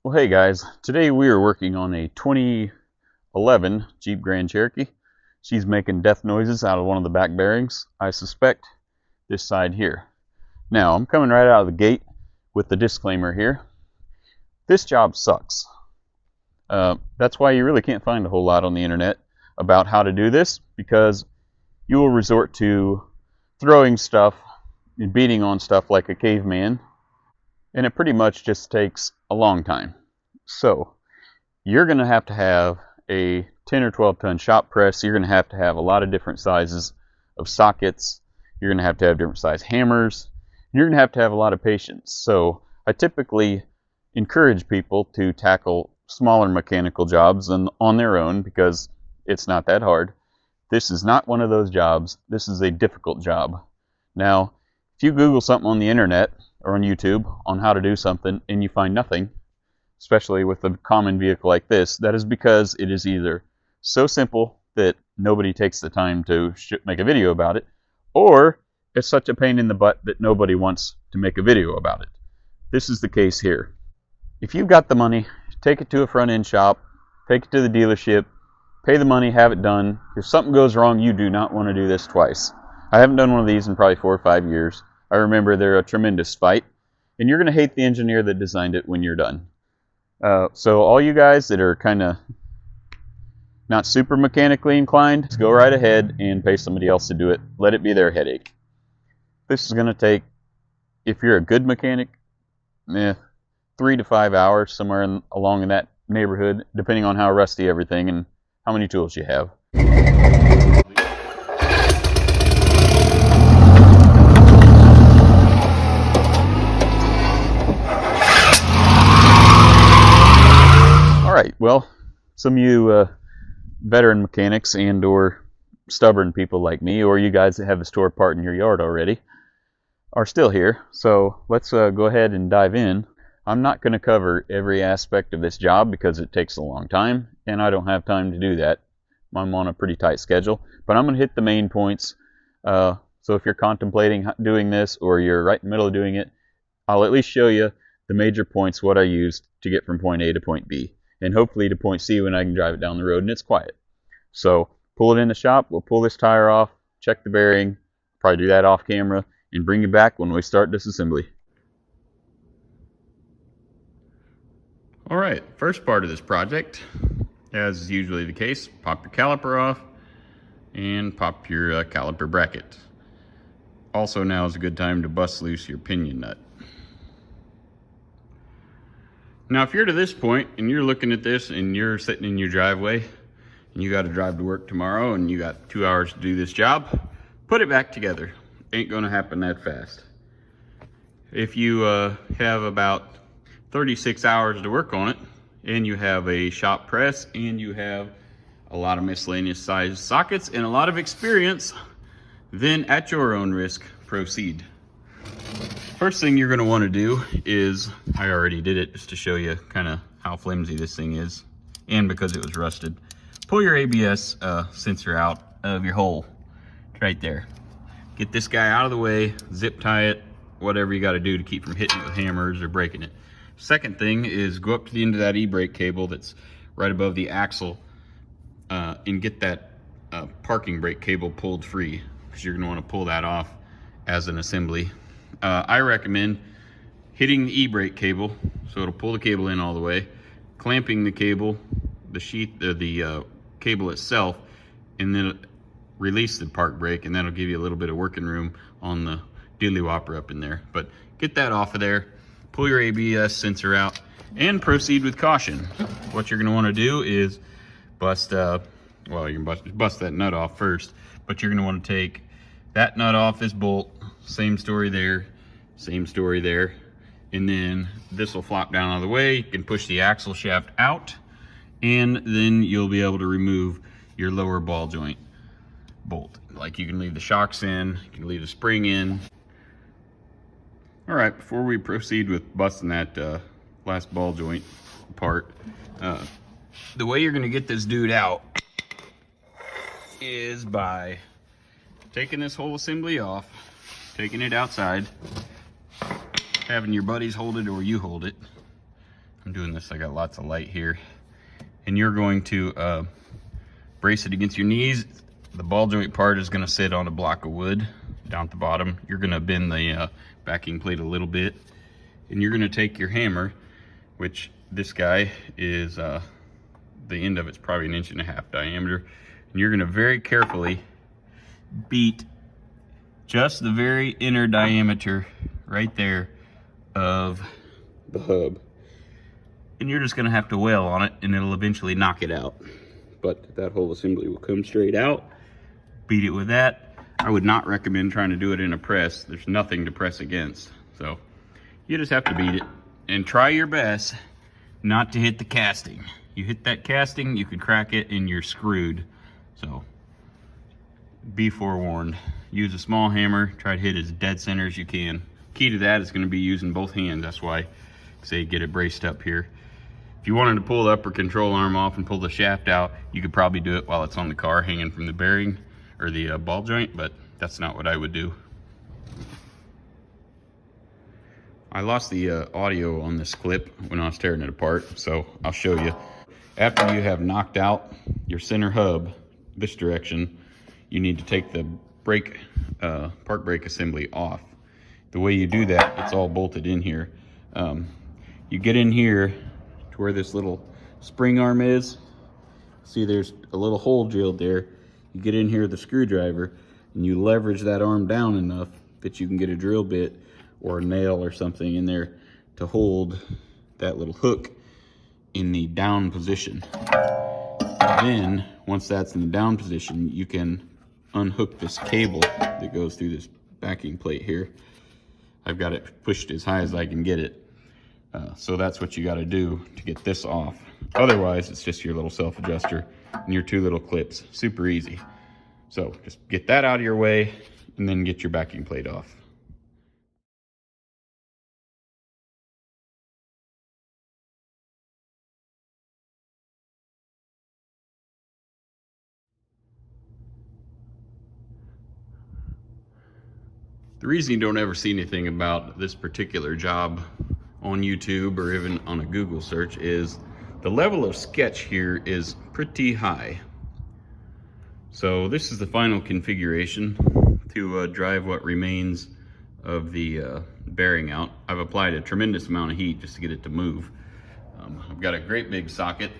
Well, hey guys, today we are working on a 2011 Jeep Grand Cherokee. She's making death noises out of one of the back bearings. I suspect this side here. Now, I'm coming right out of the gate with the disclaimer here. This job sucks. That's why you really can't find a whole lot on the internet about how to do this, because you will resort to throwing stuff and beating on stuff like a caveman, and it pretty much just takes a long time. So you're going to have a 10 or 12 ton shop press. You're going to have a lot of different sizes of sockets. You're going to have different size hammers. You're going to have a lot of patience. So I typically encourage people to tackle smaller mechanical jobs on their own, because it's not that hard. This is not one of those jobs. This is a difficult job. Now, if you Google something on the internet or on YouTube on how to do something and you find nothing, especially with a common vehicle like this, that is because it is either so simple that nobody takes the time to make a video about it, or it's such a pain in the butt that nobody wants to make a video about it. This is the case here. If you've got the money, take it to a front end shop, take it to the dealership, pay the money, have it done. If something goes wrong, you do not want to do this twice. I haven't done one of these in probably 4 or 5 years. I remember they're a tremendous fight, and you're going to hate the engineer that designed it when you're done. So all you guys that are kind of not super mechanically inclined, go right ahead and pay somebody else to do it. Let it be their headache. This is going to take, if you're a good mechanic, 3 to 5 hours, somewhere along in that neighborhood, depending on how rusty everything and how many tools you have. Alright, well, some of you veteran mechanics and or stubborn people like me, or you guys that have the store part in your yard already, are still here. So let's go ahead and dive in. I'm not going to cover every aspect of this job because it takes a long time, and I don't have time to do that. I'm on a pretty tight schedule, but I'm going to hit the main points. So if you're contemplating doing this, or you're right in the middle of doing it, I'll at least show you the major points, what I used to get from point A to point B, and hopefully to point C when I can drive it down the road and it's quiet. So pull it in the shop, we'll pull this tire off, check the bearing, probably do that off camera, and bring you back when we start disassembly. Alright, first part of this project, as is usually the case, pop your caliper off and pop your caliper bracket. Also, now is a good time to bust loose your pinion nut. Now, if you're to this point and you're looking at this and you're sitting in your driveway and you got to drive to work tomorrow and you got 2 hours to do this job, put it back together. Ain't gonna happen that fast. If you have about 36 hours to work on it, and you have a shop press, and you have a lot of miscellaneous size sockets and a lot of experience, then at your own risk, proceed. First thing you're going to want to do is, I already did it just to show you kind of how flimsy this thing is, and because it was rusted, pull your ABS sensor out of your hole right there. Get this guy out of the way, zip tie it, whatever you got to do to keep from hitting it with hammers or breaking it. Second thing is go up to the end of that e-brake cable that's right above the axle and get that parking brake cable pulled free, because you're going to want to pull that off as an assembly. I recommend hitting the e-brake cable so it'll pull the cable in all the way, clamping the cable, the sheath, the cable itself, and then release the park brake, and that'll give you a little bit of working room on the diddly whopper up in there. But get that off of there. Pull your ABS sensor out and proceed with caution. What you're going to want to do is bust, well, you can bust that nut off first, but you're going to want to take that nut off this bolt, same story there, and then this will flop down out of the way. You can push the axle shaft out, and then you'll be able to remove your lower ball joint bolt. Like, you can leave the shocks in, you can leave the spring in. All right, before we proceed with busting that last ball joint apart, the way you're gonna get this dude out is by taking this whole assembly off, taking it outside, having your buddies hold it or you hold it, I'm doing this, I got lots of light here. And you're going to brace it against your knees. The ball joint part is gonna sit on a block of wood down at the bottom. You're gonna bend the backing plate a little bit, and you're gonna take your hammer, which this guy is, the end of it's probably 1.5 inches diameter, and you're gonna very carefully beat just the very inner diameter right there of the hub. And you're just gonna have to wail on it and it'll eventually knock it out. But that whole assembly will come straight out. Beat it with that. I would not recommend trying to do it in a press. There's nothing to press against. So you just have to beat it and try your best not to hit the casting. You hit that casting, you could crack it and you're screwed. So be forewarned. Use a small hammer, try to hit as dead center as you can. Key to that is gonna be using both hands. That's why I say get it braced up here. If you wanted to pull the upper control arm off and pull the shaft out, you could probably do it while it's on the car hanging from the bearing or the ball joint, but that's not what I would do. I lost the audio on this clip when I was tearing it apart, so I'll show you. After you have knocked out your center hub this direction, you need to take the brake, park brake assembly off. The way you do that, it's all bolted in here. You get in here to where this little spring arm is. See, there's a little hole drilled there. You get in here with the screwdriver and you leverage that arm down enough that you can get a drill bit or a nail or something in there to hold that little hook in the down position. Then, once that's in the down position, you can unhook this cable that goes through this backing plate here. I've got it pushed as high as I can get it. So that's what you got to do to get this off. Otherwise, it's just your little self-adjuster and your 2 little clips. Super easy. So just get that out of your way and then get your backing plate off. The reason you don't ever see anything about this particular job on YouTube or even on a Google search is the level of sketch here is pretty high. So this is the final configuration to drive what remains of the bearing out. I've applied a tremendous amount of heat just to get it to move. I've got a great big socket.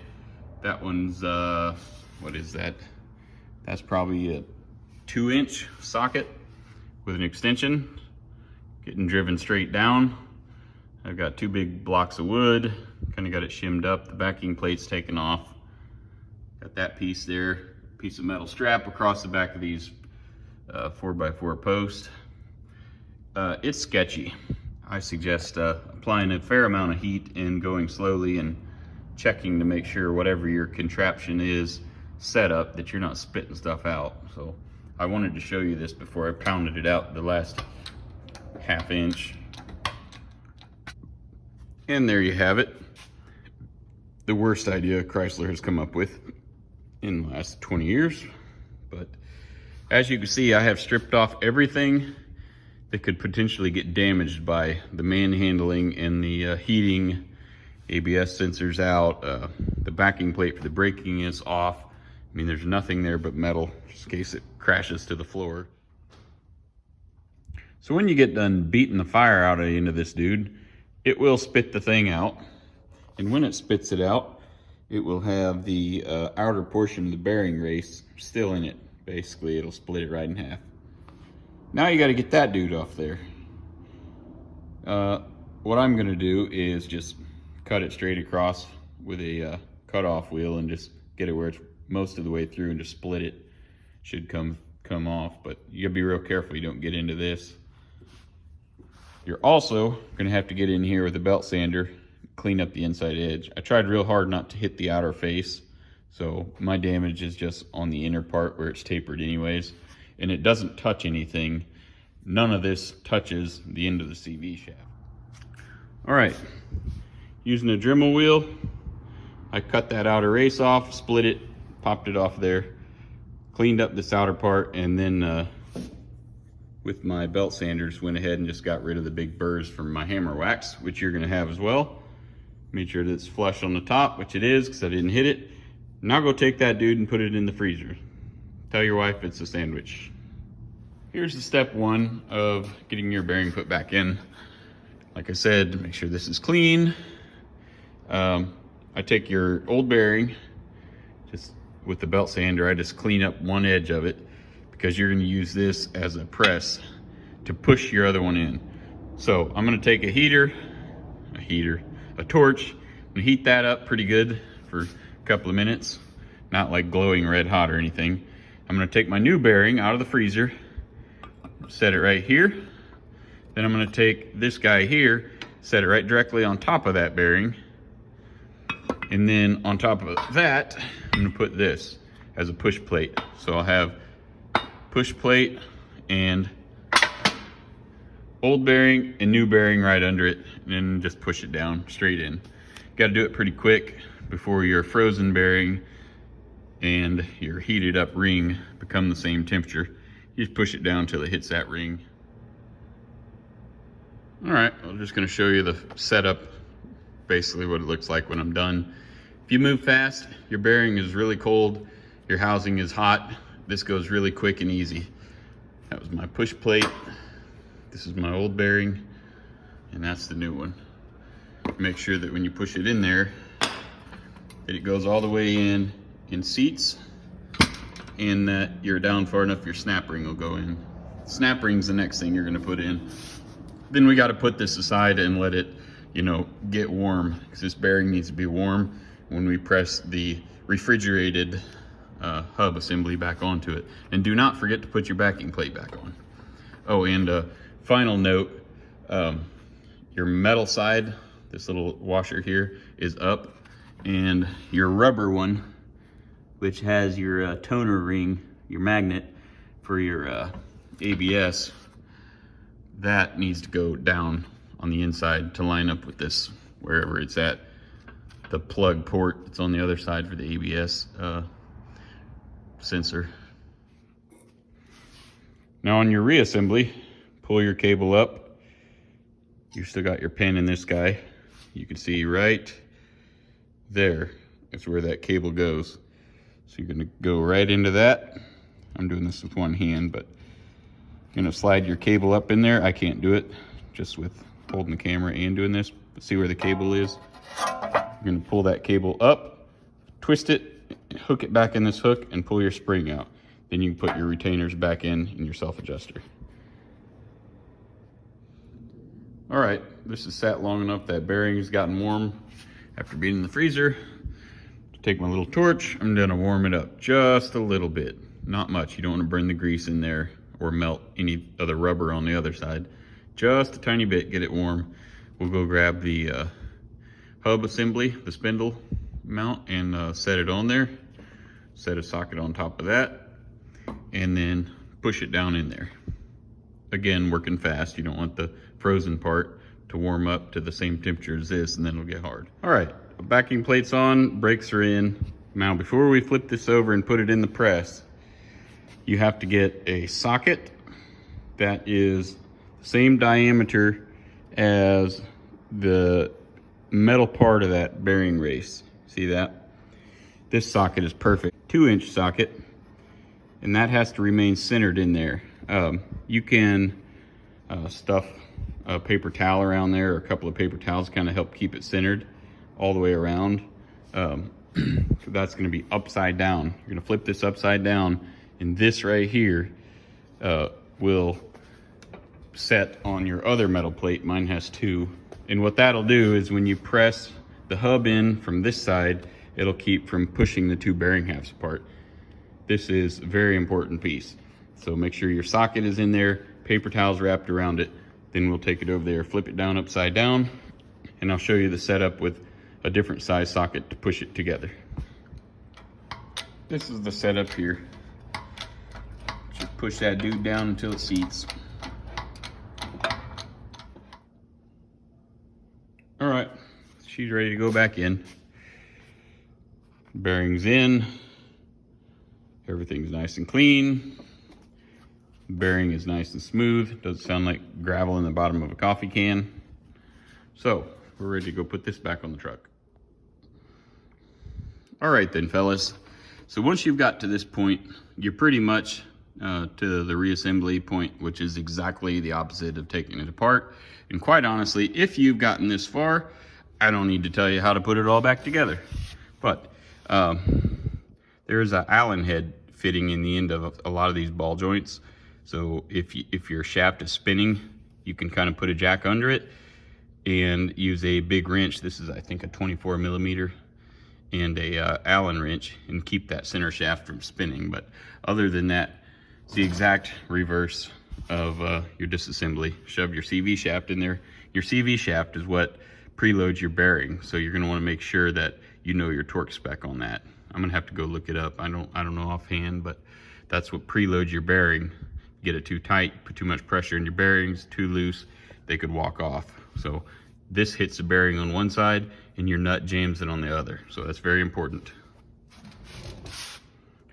That one's, what is that? That's probably a 2-inch socket with an extension, getting driven straight down. I've got 2 big blocks of wood, kind of got it shimmed up. The backing plate's taken off. Got that piece there, piece of metal strap across the back of these 4x4 posts. It's sketchy. I suggest applying a fair amount of heat and going slowly and checking to make sure whatever your contraption is set up that you're not spitting stuff out. So I wanted to show you this before I pounded it out the last 1/2 inch. And there you have it. The worst idea Chrysler has come up with in the last 20 years. But as you can see, I have stripped off everything that could potentially get damaged by the manhandling and the heating. ABS sensors out, the backing plate for the braking is off. I mean, there's nothing there but metal, just in case it crashes to the floor. So when you get done beating the fire out of the end of this dude, it will spit the thing out. And when it spits it out, it will have the outer portion of the bearing race still in it. Basically, it'll split it right in half. Now you got to get that dude off there. What I'm going to do is just cut it straight across with a cut-off wheel and just get it where it's most of the way through and just split it. Should come off, but you gotta be real careful you don't get into this. You're also gonna have to get in here with a belt sander, clean up the inside edge. I tried real hard not to hit the outer face, so my damage is just on the inner part where it's tapered anyways, and it doesn't touch anything. None of this touches the end of the CV shaft. All right, using a Dremel wheel, I cut that outer race off, split it, popped it off there, cleaned up this outer part, and then with my belt sanders went ahead and just got rid of the big burrs from my hammer wax, which you're gonna have as well. Made sure that it's flush on the top, which it is because I didn't hit it. Now go take that dude and put it in the freezer. Tell your wife it's a sandwich. Here's the step one of getting your bearing put back in. Like I said, make sure this is clean. I take your old bearing, just with the belt sander, I just clean up one edge of it because you're gonna use this as a press to push your other one in. So I'm gonna take a torch, and heat that up pretty good for a couple of minutes, not like glowing red hot or anything. I'm gonna take my new bearing out of the freezer, set it right here. Then I'm gonna take this guy here, set it right directly on top of that bearing. And then on top of that, I'm gonna put this as a push plate. So I'll have push plate and old bearing and new bearing right under it, and then just push it down straight in. Got to do it pretty quick before your frozen bearing and your heated up ring become the same temperature. You just push it down until it hits that ring. All right, I'm just going to show you the setup, basically what it looks like when I'm done. If you move fast, your bearing is really cold, your housing is hot, this goes really quick and easy. That was my push plate. This is my old bearing, and that's the new one. Make sure that when you push it in there, that it goes all the way in seats, and that you're down far enough your snap ring will go in. Snap ring's the next thing you're gonna put in. Then we gotta put this aside and let it, get warm, because this bearing needs to be warm when we press the refrigerated hub assembly back onto it. And do not forget to put your backing plate back on. Oh, and final note, your metal side, this little washer here, is up, and your rubber one, which has your toner ring, your magnet for your ABS, that needs to go down on the inside to line up with this, wherever it's at. The plug port that's on the other side for the ABS sensor. Now on your reassembly, pull your cable up. You still got your pin in this guy. You can see right there, that's where that cable goes. So you're gonna go right into that. I'm doing this with one hand, but you're gonna slide your cable up in there. I can't do it just with holding the camera and doing this, but see where the cable is? You're gonna pull that cable up, twist it, hook it back in this hook, and pull your spring out. Then you can put your retainers back in your self-adjuster. All right, this is sat long enough that bearing has gotten warm after being in the freezer. Take my little torch, I'm gonna warm it up just a little bit. Not much, you don't wanna burn the grease in there or melt any of the rubber on the other side. Just a tiny bit, get it warm. We'll go grab the hub assembly, the spindle mount, and set it on there. Set a socket on top of that, and then push it down in there. Again, working fast. You don't want the frozen part to warm up to the same temperature as this, and then it'll get hard. All right, backing plate's on, brakes are in. Now, before we flip this over and put it in the press, you have to get a socket that is the same diameter as the metal part of that bearing race. See that? This socket is perfect. 2-inch socket, and that has to remain centered in there. You can stuff a paper towel around there, or a couple of paper towels, kind of help keep it centered all the way around. So that's going to be upside down. You're going to flip this upside down, and this right here will set on your other metal plate. Mine has 2. And what that'll do is when you press the hub in from this side, it'll keep from pushing the 2 bearing halves apart. This is a very important piece. So make sure your socket is in there, paper towels wrapped around it. Then we'll take it over there, flip it down upside down, and I'll show you the setup with a different size socket to push it together. This is the setup here. Just push that dude down until it seats. All right, she's ready to go back in. Bearings in. Everything's nice and clean. Bearing is nice and smooth. Doesn't sound like gravel in the bottom of a coffee can. So we're ready to go put this back on the truck. All right then, fellas. So once you've got to this point, you're pretty much to the reassembly point, which is exactly the opposite of taking it apart. And quite honestly, if you've gotten this far, I don't need to tell you how to put it all back together. But there's an Allen head fitting in the end of a lot of these ball joints. So if your shaft is spinning, you can kind of put a jack under it and use a big wrench. This is, I think, a 24 millimeter and a Allen wrench, and keep that center shaft from spinning. But other than that, it's the exact reverse of your disassembly. Shove your CV shaft in there. Your CV shaft is what preloads your bearing, so you're going to want to make sure that you know your torque spec on that. I'm going to have to go look it up. I don't know offhand, but that's what preloads your bearing. Get it too tight, put too much pressure in your bearings, too loose, they could walk off. So this hits the bearing on one side and your nut jams it on the other. So that's very important.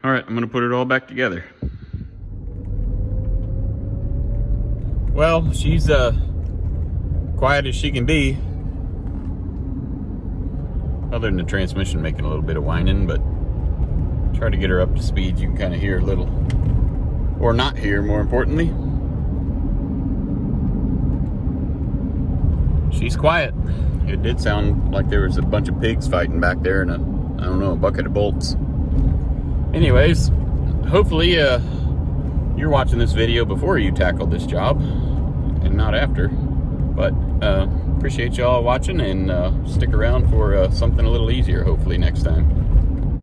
All right, I'm gonna put it all back together. Well, she's quiet as she can be. Other than the transmission making a little bit of whining, but try to get her up to speed. You can kind of hear a little, or not hear, more importantly. She's quiet. It did sound like there was a bunch of pigs fighting back there and I don't know, a bucket of bolts. Anyways, hopefully you're watching this video before you tackle this job and not after. But appreciate y'all watching, and stick around for something a little easier hopefully next time.